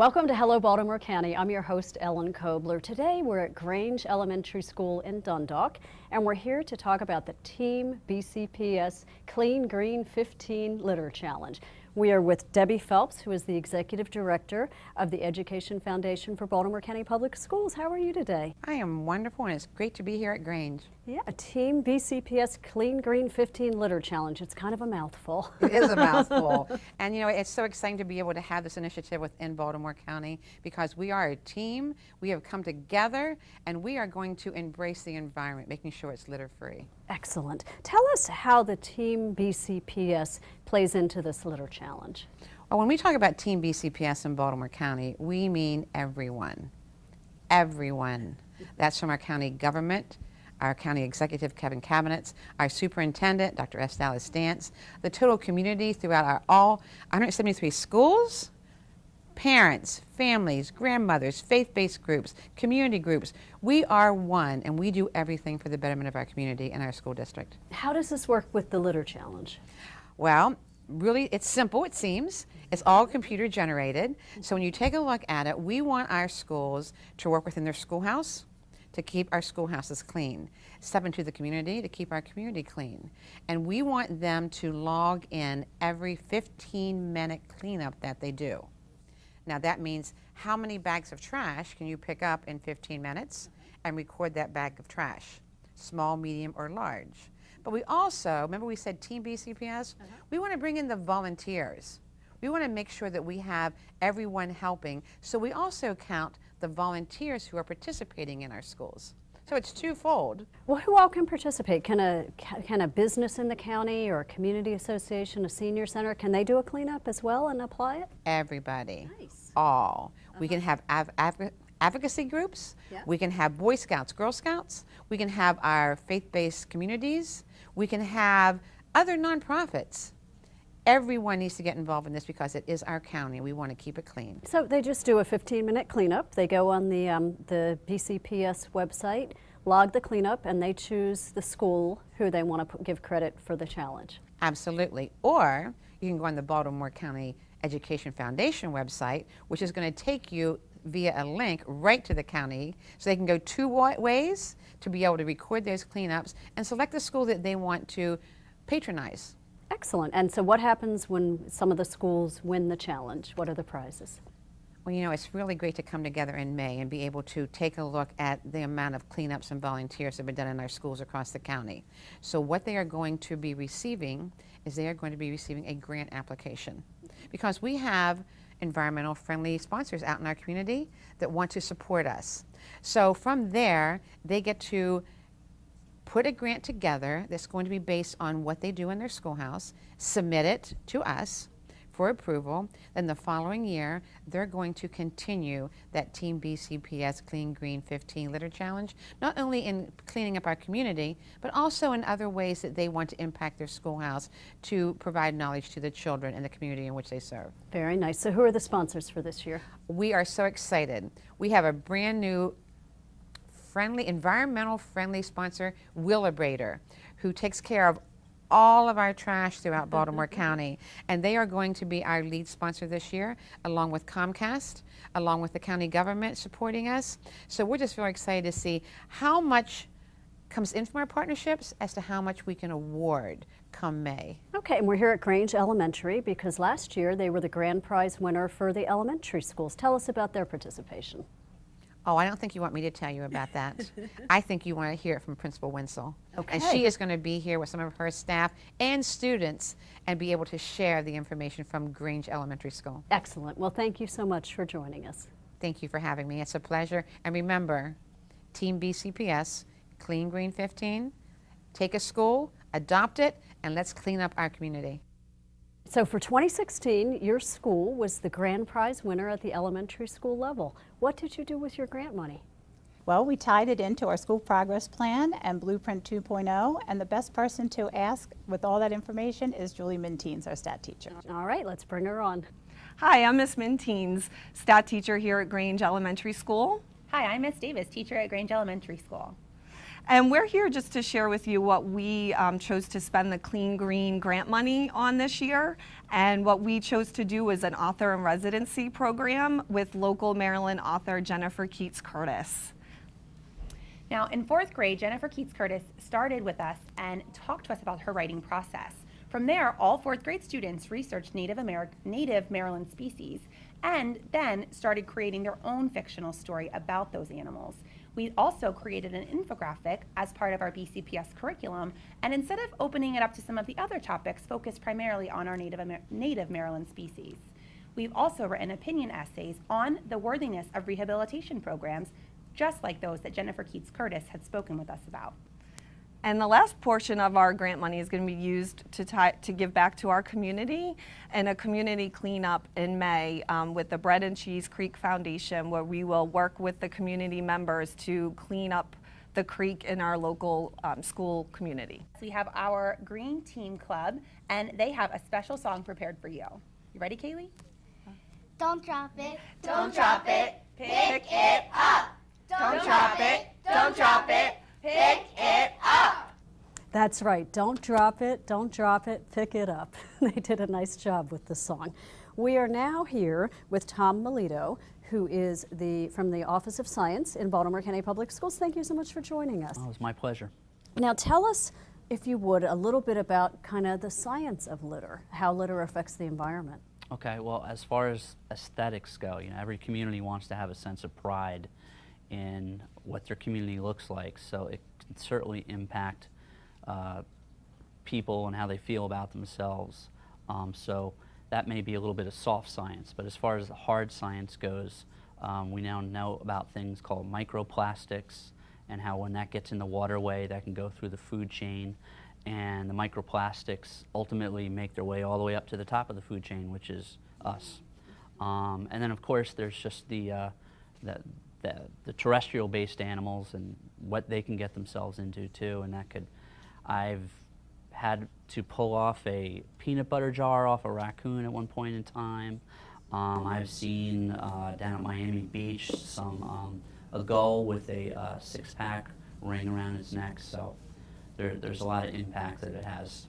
Welcome to Hello Baltimore County. I'm your host, Ellen Kobler. Today we're at Grange Elementary School in Dundalk, and we're here to talk about the Team BCPS Clean Green 15 Litter Challenge. We are with Debbie Phelps, who is the Executive Director of the Education Foundation for Baltimore County Public Schools. How are you today? I am wonderful, and it's great to be here at Grange. Yeah, Team BCPS Clean Green 15 Litter Challenge. It's kind of a mouthful. It is a mouthful. And you know, it's so exciting to be able to have this initiative within Baltimore County because we are a team, we have come together, and we are going to embrace the environment, making sure it's litter-free. Excellent. Tell us how the Team BCPS plays into this litter challenge. Well, when we talk about Team BCPS in Baltimore County, we mean everyone. Everyone. That's from our county government, our county executive, Kevin Cabinets, our superintendent, Dr. S. Dallas Dance, the total community throughout our all 173 schools, parents, families, grandmothers, faith-based groups, community groups. We are one, and we do everything for the betterment of our community and our school district. How does this work with the litter challenge? Well, really, it's simple, it seems. It's all computer generated. So when you take a look at it, we want our schools to work within their schoolhouse, to keep our schoolhouses clean, step into the community to keep our community clean. And we want them to log in every 15-minute cleanup that they do. Now that means how many bags of trash can you pick up in 15 minutes and record that bag of trash, small, medium, or large. But we also, remember we said Team BCPS? We want to bring in the volunteers. We want to make sure that we have everyone helping. So we also count the volunteers who are participating in our schools. So it's twofold. Well, who all can participate? Can a business in the county or a community association, a senior center, can they do a cleanup as well and apply it? Everybody. Nice. All. We can have advocacy groups. Yeah. We can have Boy Scouts, Girl Scouts. We can have our faith-based communities. We can have other nonprofits. Everyone needs to get involved in this because it is our county. We want to keep it clean. So they just do a 15-minute cleanup. They go on the BCPS website, log the cleanup, and they choose the school who they want to give credit for the challenge. Absolutely. Or you can go on the Baltimore County Education Foundation website, which is going to take you via a link right to the county, so they can go two ways to be able to record those cleanups and select the school that they want to patronize. Excellent. And so what happens when some of the schools win the challenge? What are the prizes? Well, you know, it's really great to come together in May and be able to take a look at the amount of cleanups and volunteers that have been done in our schools across the county. So what they are going to be receiving is they are going to be receiving a grant application, because we have environmental friendly sponsors out in our community that want to support us. So from there, they get to put a grant together that's going to be based on what they do in their schoolhouse, submit it to us for approval. Then the following year, they're going to continue that Team BCPS Clean Green 15 Litter Challenge, not only in cleaning up our community, but also in other ways that they want to impact their schoolhouse to provide knowledge to the children and the community in which they serve. Very nice. So who are the sponsors for this year? We are so excited. We have a brand new environmental friendly sponsor, Wheelabrator, who takes care of all of our trash throughout Baltimore County, and they are going to be our lead sponsor this year, along with Comcast, along with the county government supporting us. So we're just very excited to see how much comes in from our partnerships as to how much we can award come May. Okay, and we're here at Grange Elementary because last year they were the grand prize winner for the elementary schools. Tell us about their participation. Oh, I don't think you want me to tell you about that. I think you want to hear it from Principal Winsel. Okay. And she is going to be here with some of her staff and students and be able to share the information from Grange Elementary School. Excellent. Well, thank you so much for joining us. Thank you for having me. It's a pleasure. And remember, Team BCPS, Clean Green 15, take a school, adopt it, and let's clean up our community. So for 2016, your school was the grand prize winner at the elementary school level. What did you do with your grant money? Well, we tied it into our school progress plan and Blueprint 2.0, and the best person to ask with all that information is Julie Minteens, our stat teacher. All right, let's bring her on. Hi, I'm Miss Minteens, stat teacher here at Grange Elementary School. Hi, I'm Miss Davis, teacher at Grange Elementary School. And we're here just to share with you what we chose to spend the Clean Green grant money on this year. And what we chose to do was an author in residency program with local Maryland author Jennifer Keats Curtis. Now, in 4th grade, Jennifer Keats Curtis started with us and talked to us about her writing process. From there, all 4th grade students researched Native Maryland species and then started creating their own fictional story about those animals. We also created an infographic as part of our BCPS curriculum, and instead of opening it up to some of the other topics, focused primarily on our Native Maryland species. We've also written opinion essays on the worthiness of rehabilitation programs, just like those that Jennifer Keats Curtis had spoken with us about. And the last portion of our grant money is going to be used to give back to our community and a community cleanup in May with the Bread and Cheese Creek Foundation, where we will work with the community members to clean up the creek in our local school community. We have our Green Team Club, and they have a special song prepared for you. You ready, Kaylee? Don't drop it. Don't drop it, pick it up. Don't drop it, don't drop it, pick it up. That's right. Don't drop it, pick it up. They did a nice job with the song. We are now here with Tom Milito, who is from the Office of Science in Baltimore County Public Schools. Thank you so much for joining us. Oh, it was my pleasure. Now tell us, if you would, a little bit about kind of the science of litter, how litter affects the environment. Okay, well, as far as aesthetics go, every community wants to have a sense of pride in what their community looks like, so it can certainly impact people and how they feel about themselves. So that may be a little bit of soft science, but as far as the hard science goes, we now know about things called microplastics and how when that gets in the waterway, that can go through the food chain, and the microplastics ultimately make their way all the way up to the top of the food chain, which is us. And then of course there's just the terrestrial-based animals and what they can get themselves into too, and I've had to pull off a peanut butter jar off a raccoon at one point in time. I've seen down at Miami Beach a gull with a 6-pack ring around its neck, so there's a lot of impact that it has.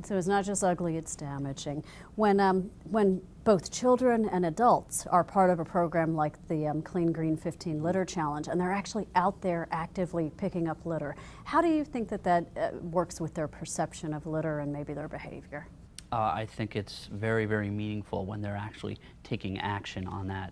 So it's not just ugly, it's damaging. When both children and adults are part of a program like the Clean Green 15 Litter Challenge, and they're actually out there actively picking up litter, how do you think that works with their perception of litter and maybe their behavior? I think it's very, very meaningful when they're actually taking action on that.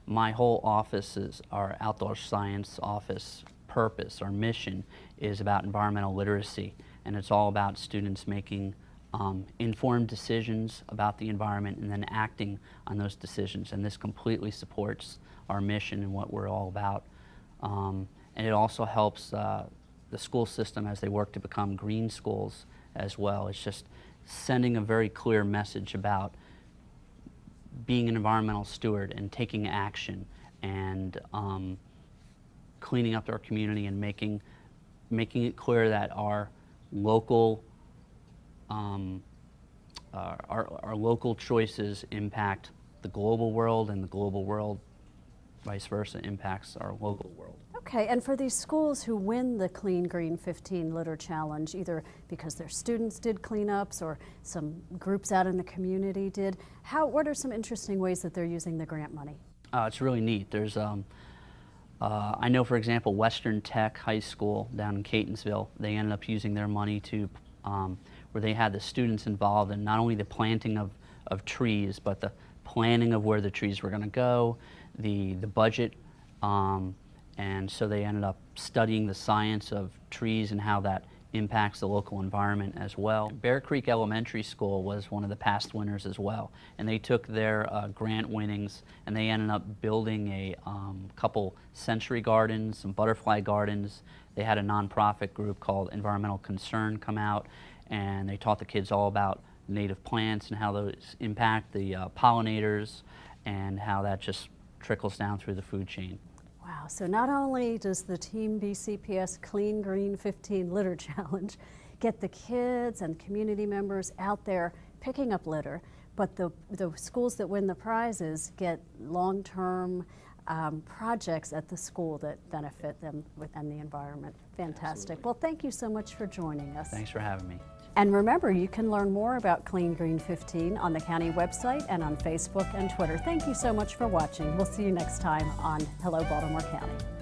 My whole office is our outdoor science office purpose, our mission is about environmental literacy. And it's all about students making informed decisions about the environment and then acting on those decisions. And this completely supports our mission and what we're all about. And it also helps the school system as they work to become green schools as well. It's just sending a very clear message about being an environmental steward and taking action and cleaning up our community and making it clear that our local our local choices impact the global world, and the global world, vice versa, impacts our local world. Okay, and for these schools who win the Clean Green 15 Litter Challenge, either because their students did cleanups or some groups out in the community did, what are some interesting ways that they're using the grant money? It's really neat. There's I know, for example, Western Tech High School down in Catonsville, they ended up using their money to, where they had the students involved in not only the planting of trees, but the planning of where the trees were going to go, the budget, and so they ended up studying the science of trees and how that impacts the local environment as well. Bear Creek Elementary School was one of the past winners as well, and they took their grant winnings and they ended up building a couple sensory gardens, some butterfly gardens. They had a nonprofit group called Environmental Concern come out, and they taught the kids all about native plants and how those impact the pollinators and how that just trickles down through the food chain. Wow, so not only does the Team BCPS Clean Green 15 Litter Challenge get the kids and community members out there picking up litter, but the schools that win the prizes get long-term projects at the school that benefit them and the environment. Fantastic. Absolutely. Well, thank you so much for joining us. Thanks for having me. And remember, you can learn more about Clean Green 15 on the county website and on Facebook and Twitter. Thank you so much for watching. We'll see you next time on Hello Baltimore County.